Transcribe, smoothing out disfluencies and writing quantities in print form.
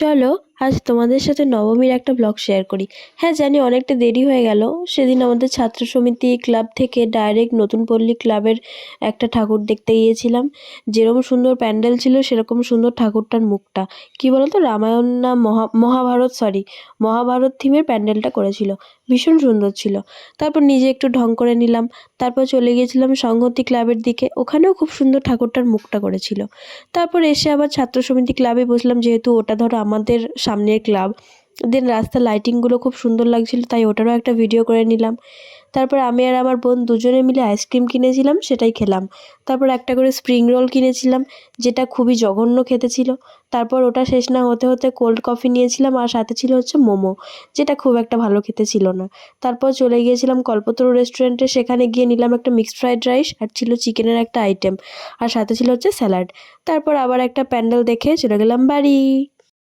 চলো আজ তোমাদের সাথে নবমীর একটা ব্লগ শেয়ার করি। হ্যাঁ জানি অনেকটা দেরি হয়ে গেল। সেদিন আমাদের ছাত্র সমিতি ক্লাব থেকে ডাইরেক্ট নতুন পল্লী ক্লাবের একটা ঠাকুর দেখতে গিয়েছিলাম। যেরকম সুন্দর প্যান্ডেল ছিল সেরকম সুন্দর ঠাকুরটার মুখটা। কি বলতো, রামায়ণ না মহাভারত, মহাভারত থিমের প্যান্ডেলটা করেছিল। ভীষণ সুন্দর ছিল। তারপর নিজে একটু ঢং করে নিলাম। তারপর চলে গিয়েছিলাম সংহতি ক্লাবের দিকে, ওখানেও খুব সুন্দর ঠাকুরটার মুখটা করেছিল। তারপর এসে আবার ছাত্র সমিতি ক্লাবে বসলাম, যেহেতু ওটা ধরো আমাদের সামনের ক্লাব। দেন রাস্তার লাইটিংগুলো খুব সুন্দর লাগছিল, তাই ওটারও একটা ভিডিও করে নিলাম। তারপর আমি আর আমার বোন দুজনে মিলে আইসক্রিম কিনেছিলাম, সেটাই খেলাম। তারপর একটা করে স্প্রিং রোল কিনেছিলাম, যেটা খুবই জঘন্য খেতে ছিল। তারপর ওটা শেষ না হতে হতে কোল্ড কফি নিয়েছিলাম, আর সাথে ছিল হচ্ছে মোমো, যেটা খুব একটা ভালো খেতে ছিল না। তারপর চলে গিয়েছিলাম কল্পতরু রেস্টুরেন্টে, সেখানে গিয়ে নিলাম একটা মিক্সড ফ্রাইড রাইস, আর ছিল চিকেনের একটা আইটেম, আর সাথে ছিল হচ্ছে স্যালাড। তারপর আবার একটা প্যান্ডেল দেখে চলে গেলাম বাড়ি।